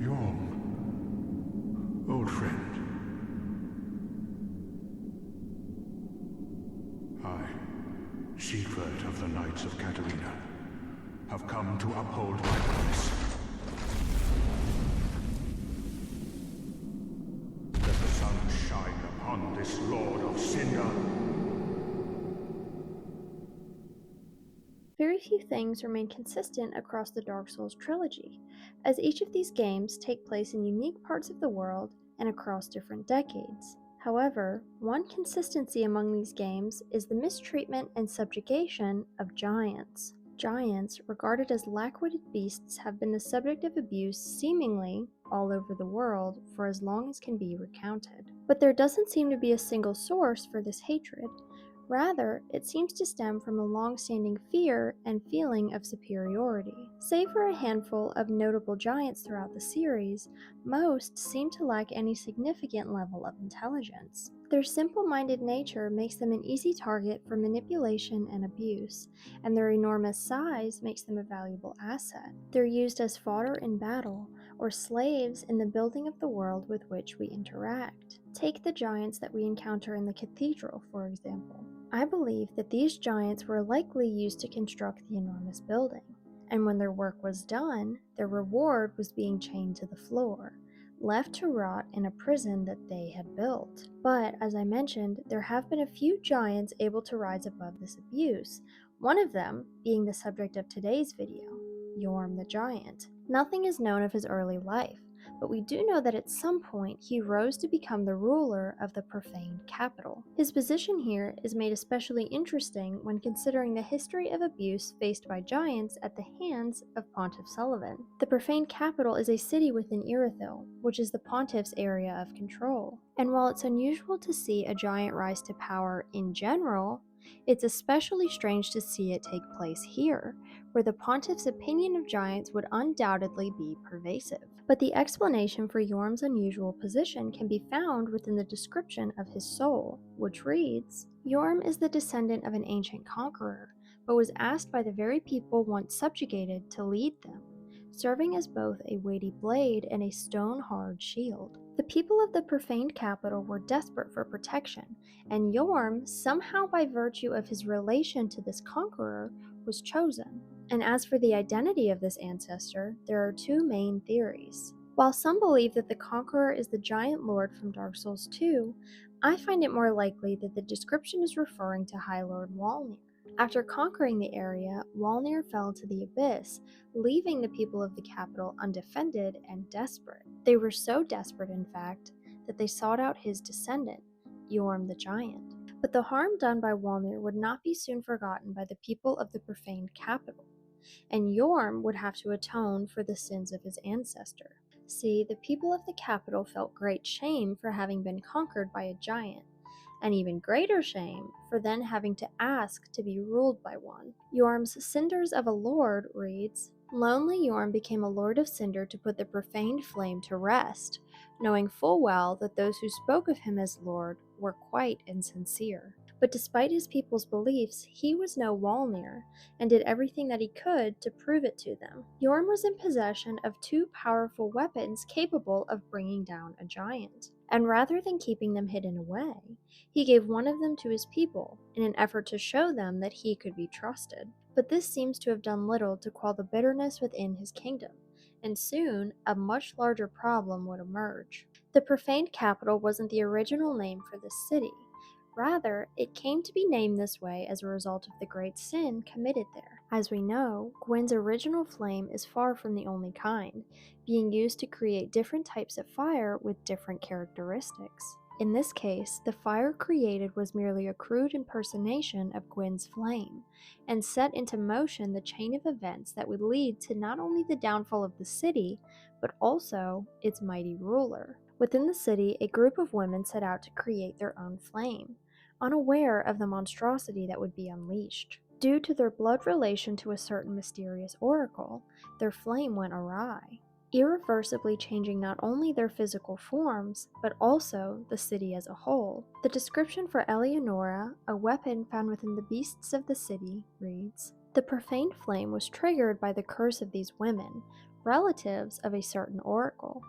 Yhorm, old friend. I, Siegward of the Knights of Katarina, have come to uphold my promise. Let the sun shine upon this Lord of Cinder. Very few things remain consistent across the Dark Souls trilogy, as each of these games take place in unique parts of the world and across different decades. However, one consistency among these games is the mistreatment and subjugation of giants. Giants, regarded as lack-witted beasts, have been the subject of abuse seemingly all over the world for as long as can be recounted. But there doesn't seem to be a single source for this hatred. Rather, it seems to stem from a long-standing fear and feeling of superiority. Save for a handful of notable giants throughout the series, most seem to lack any significant level of intelligence. Their simple-minded nature makes them an easy target for manipulation and abuse, and their enormous size makes them a valuable asset. They're used as fodder in battle, or slaves in the building of the world with which we interact. Take the giants that we encounter in the cathedral, for example. I believe that these giants were likely used to construct the enormous building, and when their work was done, their reward was being chained to the floor, left to rot in a prison that they had built. But, as I mentioned, there have been a few giants able to rise above this abuse, one of them being the subject of today's video, Yhorm the Giant. Nothing is known of his early life, but we do know that at some point he rose to become the ruler of the Profaned capital. His position here is made especially interesting when considering the history of abuse faced by giants at the hands of Pontiff Sullivan. The Profaned capital is a city within Irithyll, which is the Pontiff's area of control. And while it's unusual to see a giant rise to power in general, it's especially strange to see it take place here, where the Pontiff's opinion of giants would undoubtedly be pervasive. But the explanation for Yhorm's unusual position can be found within the description of his soul, which reads, Yhorm is the descendant of an ancient conqueror, but was asked by the very people once subjugated to lead them, serving as both a weighty blade and a stone-hard shield. The people of the Profaned capital were desperate for protection, and Yhorm, somehow by virtue of his relation to this conqueror, was chosen. And as for the identity of this ancestor, there are two main theories. While some believe that the conqueror is the giant lord from Dark Souls 2, I find it more likely that the description is referring to High Lord Walnir. After conquering the area, Walnir fell to the abyss, leaving the people of the capital undefended and desperate. They were so desperate, in fact, that they sought out his descendant, Yhorm the Giant. But the harm done by Walnir would not be soon forgotten by the people of the Profaned capital, and Yhorm would have to atone for the sins of his ancestor. See, the people of the capital felt great shame for having been conquered by a giant, and even greater shame for then having to ask to be ruled by one. Yhorm's Cinders of a Lord reads, Lonely Yhorm became a Lord of Cinder to put the Profaned Flame to rest, knowing full well that those who spoke of him as Lord were quite insincere. But despite his people's beliefs, he was no Walnir, and did everything that he could to prove it to them. Yhorm was in possession of two powerful weapons capable of bringing down a giant, and rather than keeping them hidden away, he gave one of them to his people in an effort to show them that he could be trusted. But this seems to have done little to quell the bitterness within his kingdom, and soon a much larger problem would emerge. The Profaned capital wasn't the original name for this city. Rather, it came to be named this way as a result of the great sin committed there. As we know, Gwyn's original flame is far from the only kind, being used to create different types of fire with different characteristics. In this case, the fire created was merely a crude impersonation of Gwyn's flame, and set into motion the chain of events that would lead to not only the downfall of the city, but also its mighty ruler. Within the city, a group of women set out to create their own flame, unaware of the monstrosity that would be unleashed. Due to their blood relation to a certain mysterious oracle, their flame went awry, irreversibly changing not only their physical forms, but also the city as a whole. The description for Eleonora, a weapon found within the beasts of the city, reads, The Profaned Flame was triggered by the curse of these women, relatives of a certain oracle.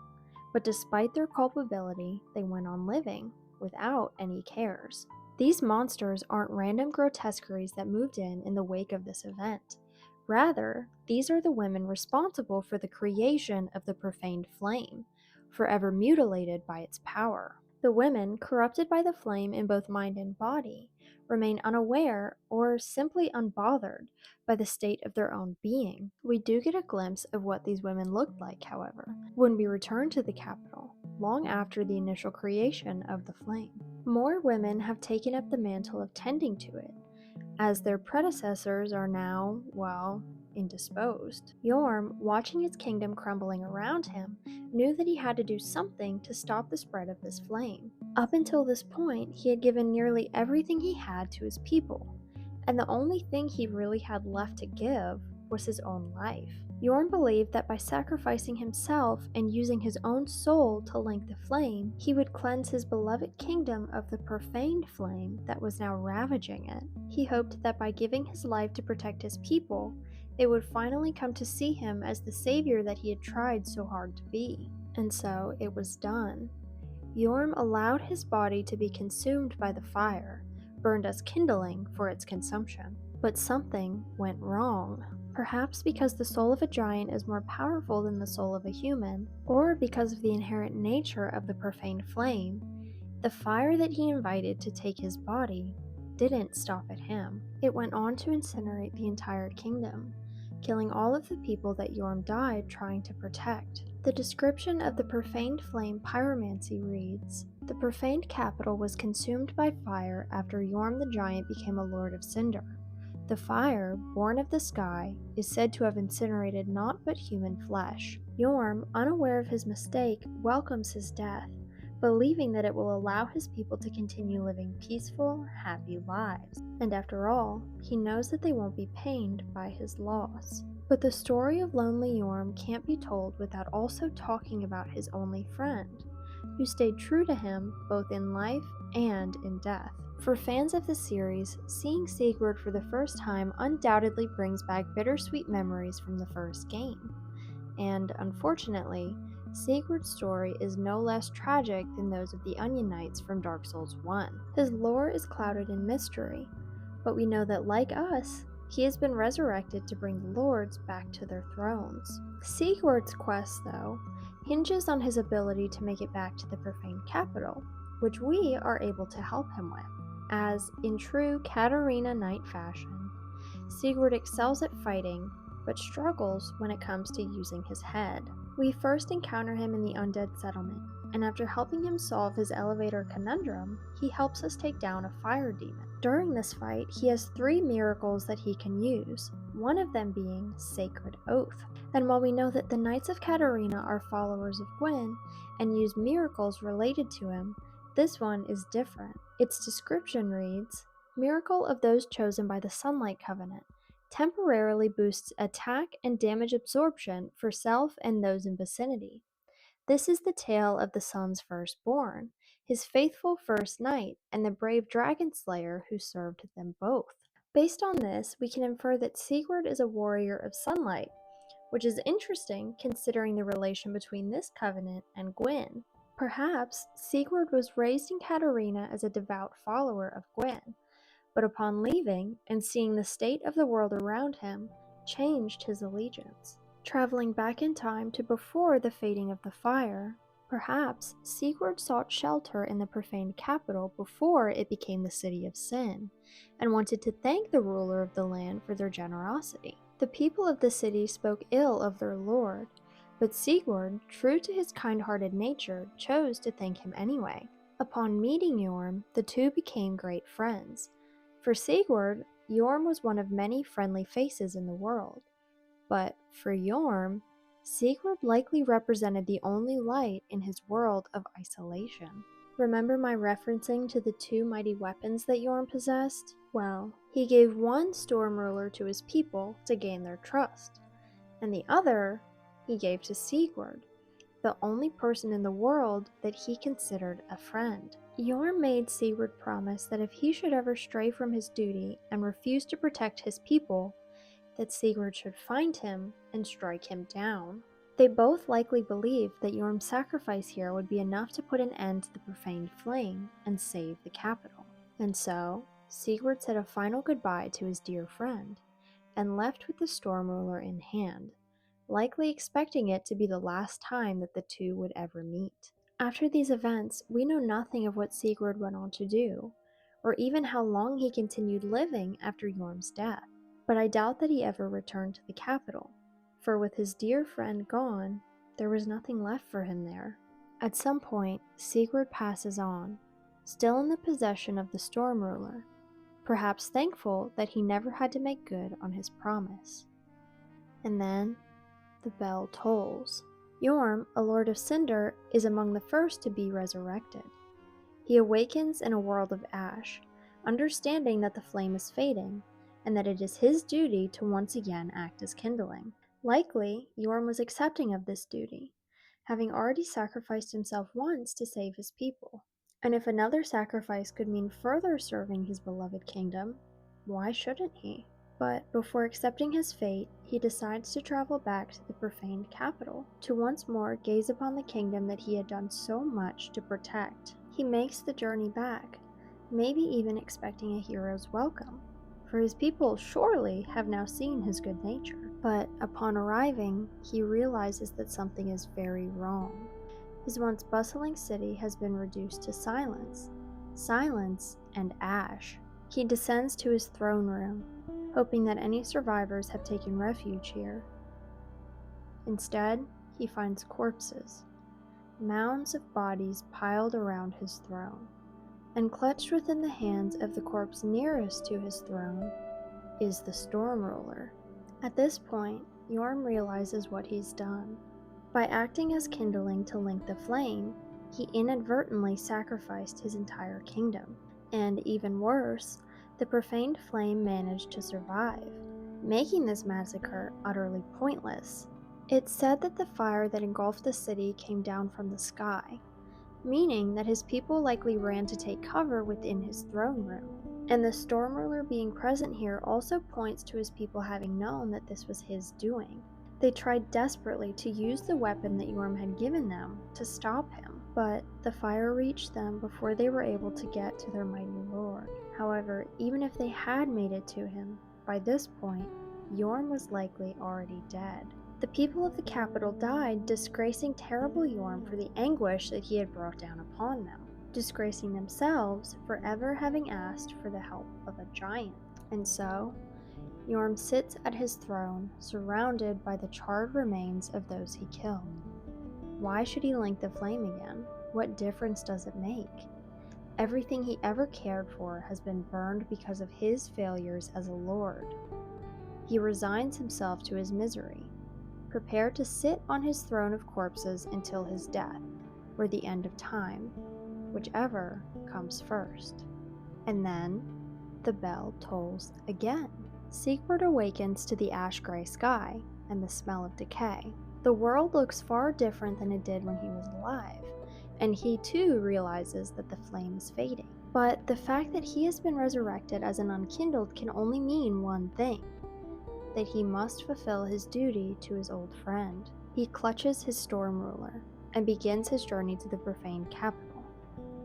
But despite their culpability, they went on living without any cares. These monsters aren't random grotesqueries that moved in the wake of this event. Rather, these are the women responsible for the creation of the Profaned Flame, forever mutilated by its power. The women, corrupted by the flame in both mind and body, remain unaware or simply unbothered by the state of their own being. We do get a glimpse of what these women looked like, however, when we return to the capital, long after the initial creation of the flame. More women have taken up the mantle of tending to it, as their predecessors are now, well, indisposed. Yhorm, watching his kingdom crumbling around him, knew that he had to do something to stop the spread of this flame. Up until this point, he had given nearly everything he had to his people, and the only thing he really had left to give was his own life. Yhorm believed that by sacrificing himself and using his own soul to link the flame, he would cleanse his beloved kingdom of the profaned flame that was now ravaging it. He hoped that by giving his life to protect his people, they would finally come to see him as the savior that he had tried so hard to be. And so it was done. Yhorm allowed his body to be consumed by the fire, burned as kindling for its consumption. But something went wrong. Perhaps because the soul of a giant is more powerful than the soul of a human, or because of the inherent nature of the profaned flame, the fire that he invited to take his body didn't stop at him. It went on to incinerate the entire kingdom, killing all of the people that Yhorm died trying to protect. The description of the profaned flame pyromancy reads, "The profaned capital was consumed by fire after Yhorm the giant became a lord of Cinder. The fire, born of the sky, is said to have incinerated naught but human flesh. Yhorm, unaware of his mistake, welcomes his death, believing that it will allow his people to continue living peaceful, happy lives. And after all, he knows that they won't be pained by his loss." But the story of lonely Yhorm can't be told without also talking about his only friend, who stayed true to him both in life and in death. For fans of the series, seeing Siegward for the first time undoubtedly brings back bittersweet memories from the first game. And unfortunately, Siegward's story is no less tragic than those of the Onion Knights from Dark Souls 1. His lore is clouded in mystery, but we know that, like us, he has been resurrected to bring the lords back to their thrones. Siegward's quest, though, hinges on his ability to make it back to the profaned capital, which we are able to help him with. As, in true Katarina Knight fashion, Siegward excels at fighting, but struggles when it comes to using his head. We first encounter him in the Undead Settlement, and after helping him solve his elevator conundrum, he helps us take down a fire demon. During this fight, he has 3 miracles that he can use, one of them being Sacred Oath. And while we know that the Knights of Katarina are followers of Gwyn and use miracles related to him, this one is different. Its description reads, "Miracle of those chosen by the Sunlight Covenant. Temporarily boosts attack and damage absorption for self and those in vicinity. This is the tale of the sun's firstborn, his faithful first knight, and the brave dragon slayer who served them both." Based on this, we can infer that Siegward is a warrior of sunlight, which is interesting considering the relation between this covenant and Gwyn. Perhaps Siegward was raised in Katarina as a devout follower of Gwyn, but upon leaving and seeing the state of the world around him, changed his allegiance. Traveling back in time to before the fading of the fire, perhaps Siegward sought shelter in the profaned capital before it became the city of sin, and wanted to thank the ruler of the land for their generosity. The people of the city spoke ill of their lord, but Siegward, true to his kind-hearted nature, chose to thank him anyway. Upon meeting Yhorm, the two became great friends. For Siegward, Yhorm was one of many friendly faces in the world. But for Yhorm, Siegward likely represented the only light in his world of isolation. Remember my referencing to the 2 mighty weapons that Yhorm possessed? Well, he gave one storm ruler to his people to gain their trust, and the other he gave to Siegward, the only person in the world that he considered a friend. Yhorm made Siegward promise that if he should ever stray from his duty and refuse to protect his people, that Siegward should find him and strike him down. They both likely believed that Yhorm's sacrifice here would be enough to put an end to the Profaned Flame and save the capital. And so, Siegward said a final goodbye to his dear friend, and left with the Storm Ruler in hand, likely expecting it to be the last time that the two would ever meet. After these events, we know nothing of what Siegward went on to do, or even how long he continued living after Yhorm's death. But I doubt that he ever returned to the capital, for with his dear friend gone, there was nothing left for him there. At some point, Siegward passes on, still in the possession of the Storm Ruler, perhaps thankful that he never had to make good on his promise. And then, the bell tolls. Yhorm, a Lord of Cinder, is among the first to be resurrected. He awakens in a world of ash, understanding that the flame is fading, and that it is his duty to once again act as kindling. Likely, Yhorm was accepting of this duty, having already sacrificed himself once to save his people. And if another sacrifice could mean further serving his beloved kingdom, why shouldn't he? But before accepting his fate, he decides to travel back to the profaned capital, to once more gaze upon the kingdom that he had done so much to protect. He makes the journey back, maybe even expecting a hero's welcome, for his people surely have now seen his good nature. But upon arriving, he realizes that something is very wrong. His once bustling city has been reduced to silence and ash. He descends to his throne room, hoping that any survivors have taken refuge here. Instead, he finds corpses, mounds of bodies piled around his throne, and clutched within the hands of the corpse nearest to his throne is the Storm Ruler. At this point, Yhorm realizes what he's done. By acting as kindling to link the flame, he inadvertently sacrificed his entire kingdom. And even worse, the Profaned Flame managed to survive, making this massacre utterly pointless. It's said that the fire that engulfed the city came down from the sky, meaning that his people likely ran to take cover within his throne room. And the Storm Ruler being present here also points to his people having known that this was his doing. They tried desperately to use the weapon that Yhorm had given them to stop him, but the fire reached them before they were able to get to their mighty lord. However, even if they had made it to him, by this point, Yhorm was likely already dead. The people of the capital died, disgracing terrible Yhorm for the anguish that he had brought down upon them, disgracing themselves for ever having asked for the help of a giant. And so, Yhorm sits at his throne, surrounded by the charred remains of those he killed. Why should he link the flame again? What difference does it make? Everything he ever cared for has been burned because of his failures as a lord. He resigns himself to his misery, prepared to sit on his throne of corpses until his death, or the end of time, whichever comes first. And then, the bell tolls again. Siegward awakens to the ash-gray sky and the smell of decay. The world looks far different than it did when he was alive, and he too realizes that the flame is fading. But the fact that he has been resurrected as an unkindled can only mean one thing: that he must fulfill his duty to his old friend. He clutches his Storm Ruler and begins his journey to the profaned capital,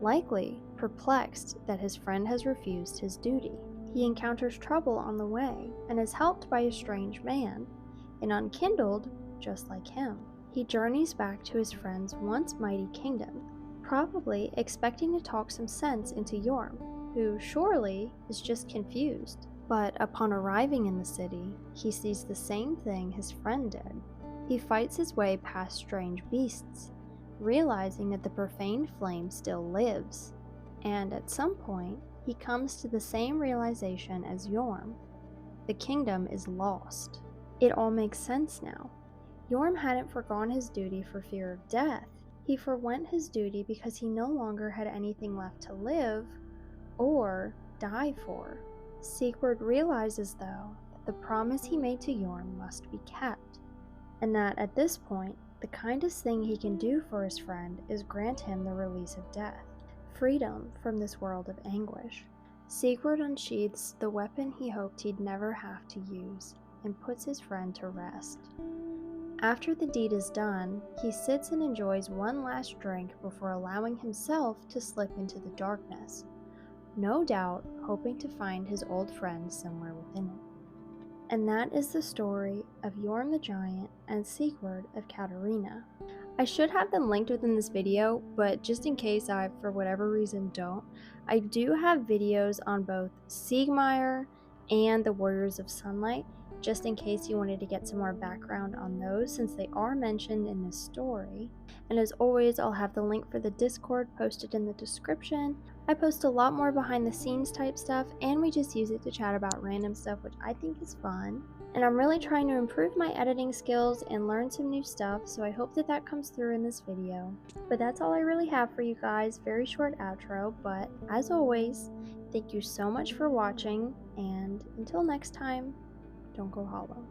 likely perplexed that his friend has refused his duty. He encounters trouble on the way and is helped by a strange man, an unkindled just like him. He journeys back to his friend's once mighty kingdom, probably expecting to talk some sense into Yhorm, who surely is just confused. But upon arriving in the city, he sees the same thing his friend did. He fights his way past strange beasts, realizing that the Profaned Flame still lives, and at some point, he comes to the same realization as Yhorm. The kingdom is lost. It all makes sense now. Yhorm hadn't forgone his duty for fear of death. He forwent his duty because he no longer had anything left to live or die for. Siegward realizes, though, that the promise he made to Yhorm must be kept, and that at this point, the kindest thing he can do for his friend is grant him the release of death, freedom from this world of anguish. Siegward unsheathes the weapon he hoped he'd never have to use and puts his friend to rest. After the deed is done, he sits and enjoys one last drink before allowing himself to slip into the darkness, no doubt hoping to find his old friend somewhere within it. And that is the story of Yhorm the Giant and Siegward of Katarina. I should have them linked within this video, but just in case I, for whatever reason, don't, I do have videos on both Siegmeyer and the Warriors of Sunlight, just in case you wanted to get some more background on those, since they are mentioned in this story. And as always, I'll have the link for the Discord posted in the description. I post a lot more behind the scenes type stuff, and we just use it to chat about random stuff, which I think is fun. And I'm really trying to improve my editing skills and learn some new stuff, so I hope that that comes through in this video. But that's all I really have for you guys. Very short outro, but as always, thank you so much for watching, and until next time, don't go hollow.